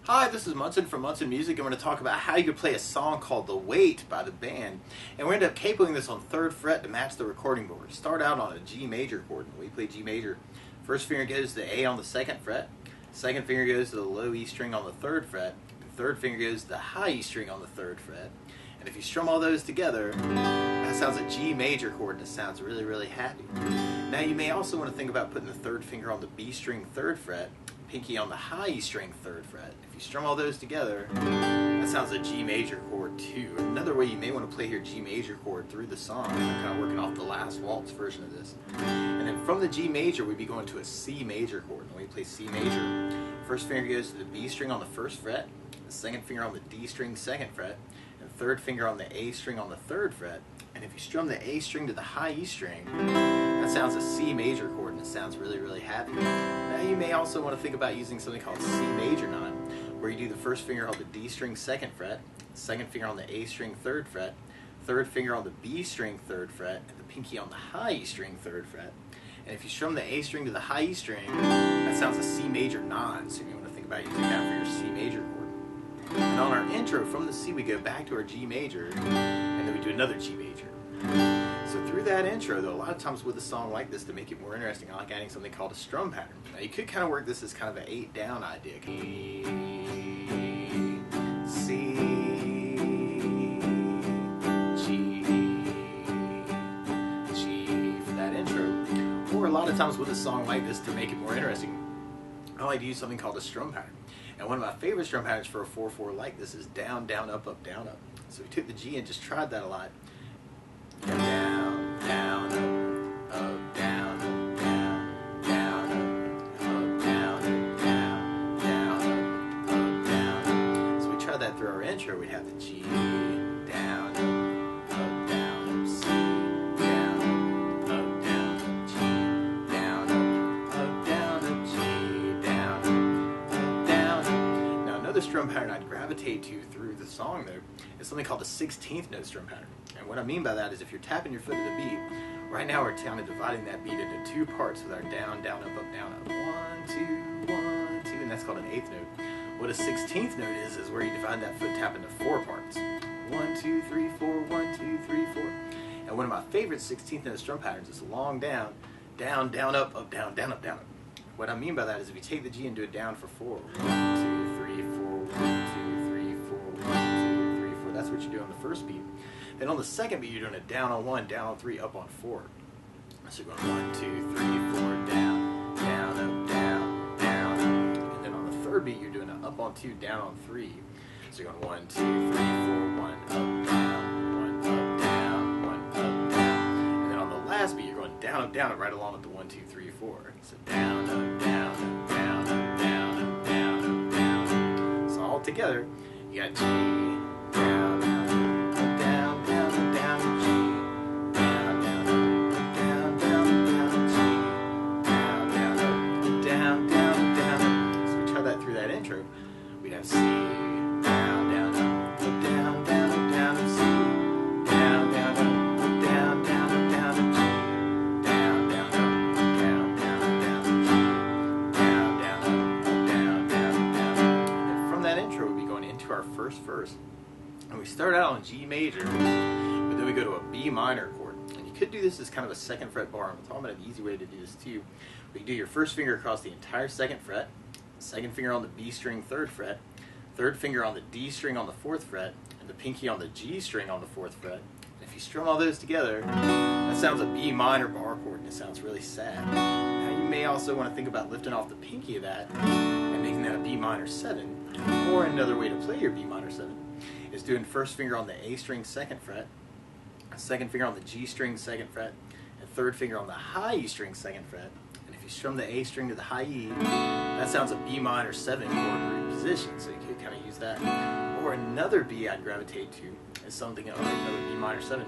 Hi, this is Munson from Munson Music, and we're going to talk about how you can play a song called The Wait by the band. And we end up cabling this on 3rd fret to match the recording board. Start out on a G major chord. We play G major. First finger goes to the A on the 2nd fret. Second finger goes to the low E string on the 3rd fret. The third finger goes to the high E string on the 3rd fret. And if you strum all those together, that sounds a G major chord, and it sounds really, really happy. Now you may also want to think about putting the 3rd finger on the B string 3rd fret, pinky on the high E string 3rd fret. If you strum all those together, that sounds a G major chord too. Another way you may want to play your G major chord through the song, I'm kind of working off the last Waltz version of this. And then from the G major, we'd be going to a C major chord. And we play C major. First finger goes to the B string on the 1st fret, the second finger on the D string 2nd fret, and third finger on the A string on the 3rd fret. And if you strum the A string to the high E string, that sounds a C major chord, and it sounds really, really happy. Now you may also want to think about using something called C major 9, where you do the first finger on the D string 2nd fret, second finger on the A string 3rd fret, third finger on the B string 3rd fret, and the pinky on the high E string 3rd fret. And if you strum the A string to the high E string, that sounds a C major 9, so you want to think about using that for your C major chord. And on our intro, from the C we go back to our G major, and then we do another G major. So through that intro, though, a lot of times with a song like this, to make it more interesting, I like adding something called a strum pattern. Now you could kind of work this as kind of an 8-down idea. E, C, G, G for that intro. Or a lot of times with a song like this, to make it more interesting, I like to use something called a strum pattern. And one of my favorite strum patterns for a 4/4 like this is down, down, up, up, down, up. So we took the G and just tried that a lot. Down, down, up, up, down, up, down, down, up, up, down, up, down, down, up, down. So we tried that through our intro. We'd have the G, down, up, down, up, C, down, up, down, up, G, down, up, down, up, G, down, up, down. Now another strum pattern I'd gravitate to through the song though is something called the 16th note strum pattern. And what I mean by that is if you're tapping your foot to the beat, right now we're kind of dividing that beat into 2 parts with our down, down, up, down, up. 1, 2, 1, 2, and that's called an 8th note. What a 16th note is where you divide that foot tap into 4 parts. 1, 2, 3, 4, 1, 2, 3, 4. And one of my favorite 16th note strum patterns is long down, down, down, up, down, down, up, down, up. What I mean by that is if you take the G and do it down for 4, 1, 2, 3, 4, 1, 2, 3, 4, 1, 2, 3, 4. That's what you do on the first beat. Then on the second beat, you're doing a down on 1, down on 3, up on 4. So you're going 1, 2, 3, 4, down, down, up, down, down, up. And then on the third beat, you're doing an up on 2, down on 3. So you're going 1, 2, 3, 4, 1, up, down, 1, up, down, 1, up, down. And then on the last beat, you're going down, up, right along with the 1, 2, 3, 4. So down, up, down, up, down, up, down, up, down, up, down. So all together, you got G, down, down, intro, we'd have C, down, down, up, down, down, up, down, up, C, down, down, up, down, down, up, down, up, G, down, down, up, down, down, up, down, up, G, down, down, up, down, down, up, down. And from that intro, we'd be going into our first verse. And we start out on G major, but then we go to a B minor chord. And you could do this as kind of a 2nd fret bar. I'm talking about an easy way to do this too. We can do your first finger across the entire 2nd fret, second finger on the B string 3rd fret, third finger on the D string on the 4th fret, and the pinky on the G string on the 4th fret. And if you strum all those together, that sounds a B minor bar chord, and it sounds really sad. Now you may also want to think about lifting off the pinky of that and making that a B minor 7. Or another way to play your B minor 7 is doing first finger on the A string 2nd fret, second finger on the G string 2nd fret, and third finger on the high E string 2nd fret. If you strum the A string to the high E, that sounds a B minor 7 chord position, so you could kind of use that. Or another B I'd gravitate to is something like another B minor 7.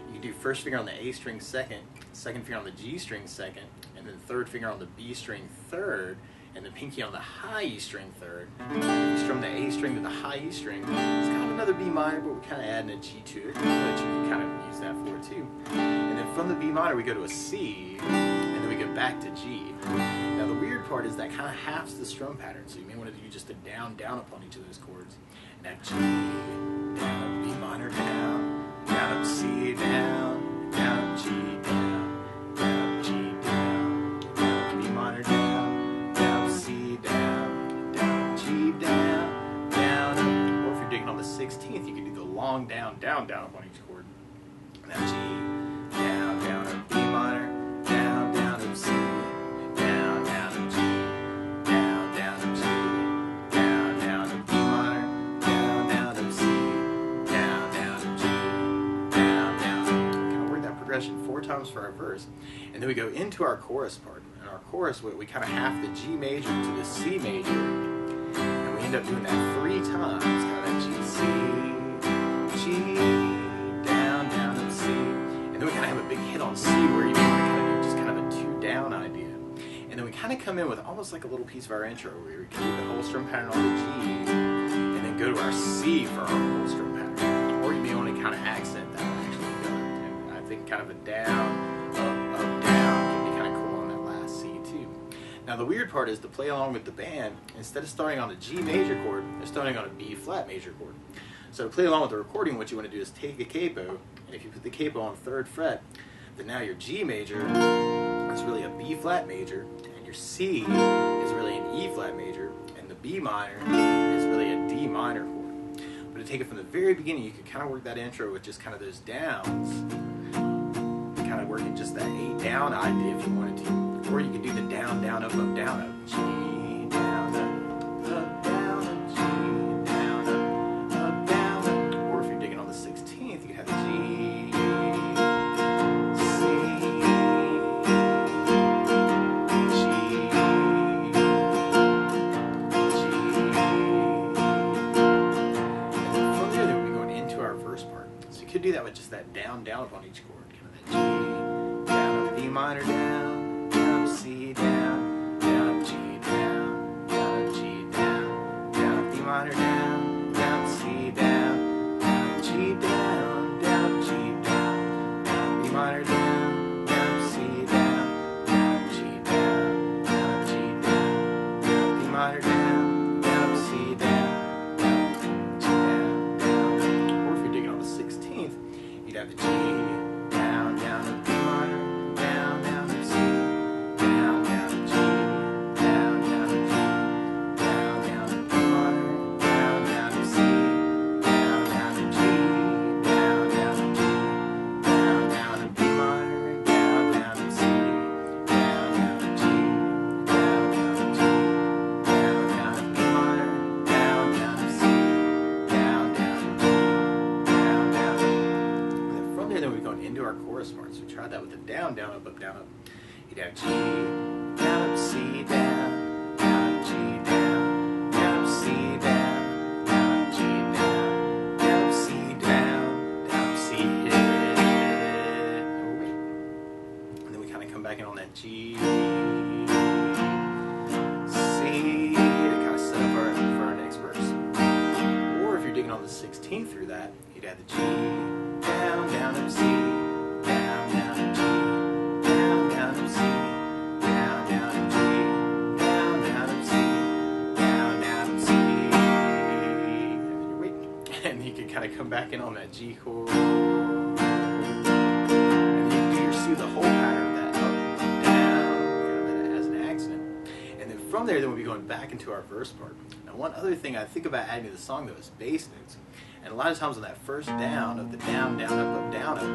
You can do first finger on the A string 2nd, second finger on the G string 2nd, and then third finger on the B string 3rd, and the pinky on the high E string 3rd. And if you strum the A string to the high E string, it's kind of another B minor, but we're kind of adding a G to it, but you can kind of use that for it too. And then from the B minor, we go to a C, and then we go back to G. Now the weird weird part is that kind of halves the strum pattern, so you may want to do just a down, down up on each of those chords. And have G, down, up, B minor, down, down, up, C, down, down, up, G, down, down, up, G, down, down, up, B minor, down, down, up, C, down, down, up, G, down, down, up. Or if you're digging on the 16th, you can do the long down, down, down up on each chord. And have G, down, down, up, B minor, down, down, up, C, down, down, up, G, down, down, up, G, down, down, up, B minor, down, down, up, C, down, down, up, G, down, down. Kind of work that progression 4 times for our verse, and then we go into our chorus part. And our chorus, we kind of half the G major to the C major, and we end up doing that 3 times. Kind of that G, C, G, down, down, up, C, and then we kind of have a big hit on C where you want to kind of do just kind of a 2 down idea. And then we kind of come in with almost like a little piece of our intro where we can do the whole strum pattern on the G and then go to our C for our whole strum pattern. Or you may want to kind of accent that actually together. And I think kind of a down, up, down can be kind of cool on that last C too. Now the weird part is to play along with the band, instead of starting on a G major chord, they're starting on a B flat major chord. So to play along with the recording, what you want to do is take a capo, and if you put the capo on 3rd fret, then now your G major is really a B flat major, and your C is really an E flat major, and the B minor is really a D minor chord. But to take it from the very beginning, you could kind of work that intro with just kind of those downs, kind of working just that 8 down idea if you wanted to. Or you could do the down, down, up, down, up. G, down, up, down, up, G, down, up, down, up. Or if you're digging on the 16th, you could have G, do that with just that down, down up on each chord. Kind of that G, down, up, B minor, down, down, up, C, down, down, up, G, down, down, up, G, down, down, up, B minor, down, down, up, C, down, down, up, G, down, down, up, G, down, down, up, B minor, down, down, up, C, down, down, up, G, down, down, up, G, down, down, up, B minor, down, down, up, C, down, down, up, G, down, down. Or if you're digging on the 16th, you'd have the G, down, down, up, B minor, down, down, up, C, down, down, up, G, down, down, up, G, down, down, up, B minor, down, down, up, C, down, down, up, G, down, down, up, G, down, down, up, B minor, down, down, up, C, down, down, up, G, down, down, up, G, down, down, up, B minor, down, down, up, C, down, down, up, G, down, down. From there, then we're going into our chorus parts. We tried that with the down, down, up, down, up. You'd have G, down, up, C, down, down, up, G, down, down, up, C, down, down, up, G, down, down, up, C, down, down, up, C, hit. And then we kind of come back in on that G, C, to kind of set up for our next verse. Or if you're digging on the 16th through that, you'd have the G, down, down, up, C, down, down, up, G, down, down, up, C, down, down, up, G, down, down, up, C, down, down, up, C. And then you wait, and you can kind of come back in on that G chord, and then you can do your C the whole pattern of that up, down, kind of as an accent. And then from there, then we'll be going back into our verse part. Now, one other thing I think about adding to the song though is bass notes. And a lot of times on that first down of the down, down, up, down, up,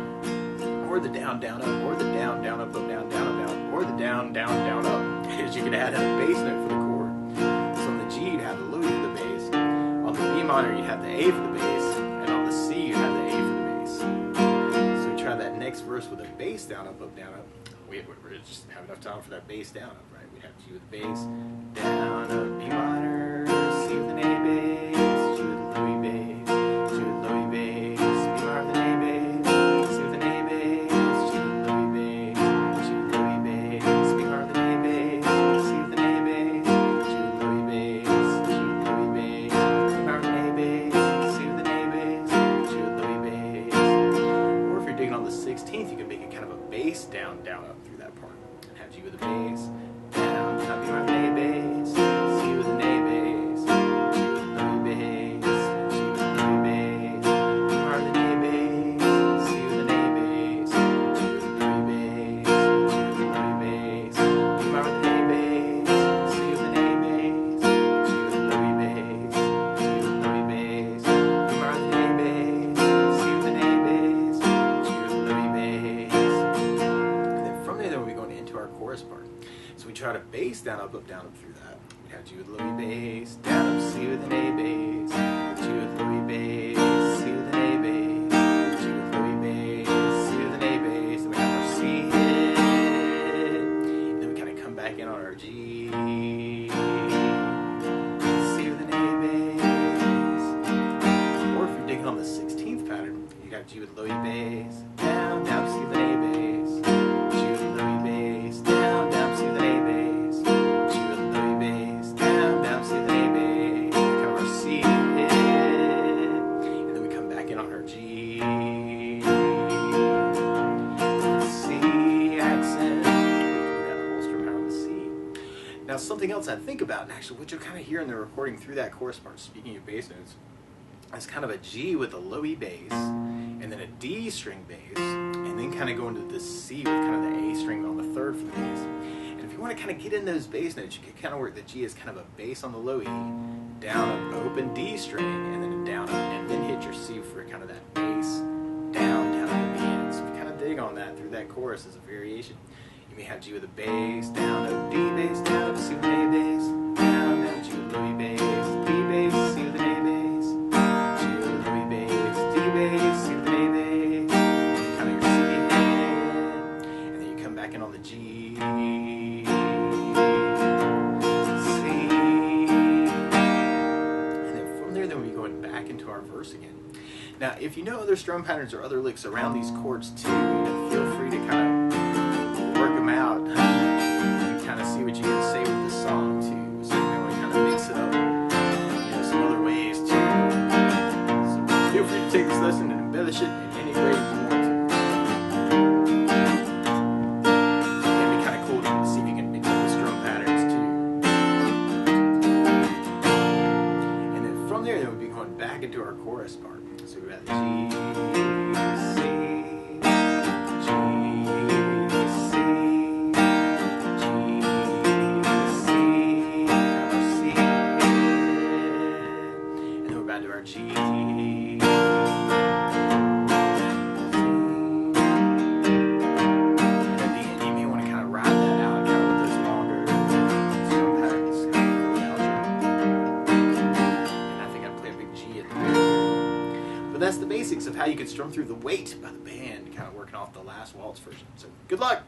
or the down, down, up, or the down, down, up, down, down, up, down, or the down, down, down, up, is you could add a bass note for the chord. So on the G, you'd have the low E for the bass. On the B minor, you'd have the A for the bass. And on the C, you'd have the A for the bass. So we try that next verse with a bass down, up, down, up. We just have enough time for that bass down, up, right? We'd have G with the bass, down, up, B minor, C with an A bass, G with the low E bass. Down, down, up through that part. And have G with the bass, down, down, B minor, bass, down, up, through that. We have G with low E bass, down, up, C with an A bass, G with low E bass, C with an A bass, G with low E bass, C with an A bass, then we have our C hit, and then we kind of come back in on our G, C with an A bass, or if you're digging on the 16th pattern, you got G with low E bass, down, down, C with an A bass, Now, something else I think about, and actually what you'll kind of hear in the recording through that chorus part, speaking of bass notes, is kind of a G with a low E bass, and then a D string bass, and then kind of go into the C with kind of the A string on the third for the bass. And if you want to kind of get in those bass notes, you can kind of work the G as kind of a bass on the low E, down an open D string, and then a down up, and then hit your C for kind of that bass, down, down at the end. So if you kind of dig on that through that chorus as a variation. You may have G with a bass, down, up, D bass, down, up, C with an A bass, down, down, G with low E bass, D bass, C with an A bass, G with low E bass, D bass, C with an A bass, kind of your C hit, and then you come back in on the G, C, and then from there, then we'll be going back into our verse again. Now, if you know other strum patterns or other licks around these chords too, feel free to kind of work them out and kind of see what you get to say with this song too. So you may want to kind of mix it up, some other ways too. So feel free to take this lesson and embellish it in any way you want to. It can be kind of cool to see if you can mix up the strum patterns too. And then from there, we'll be going back into our chorus part. So we got G, C, our G, and at the end you may want to kind of ride that out, kind of with those longer strum patterns, kind of the outro. And I think I'd play a big G at the end. But that's the basics of how you can strum through The Weight by the band, kind of working off the last Waltz version. So good luck!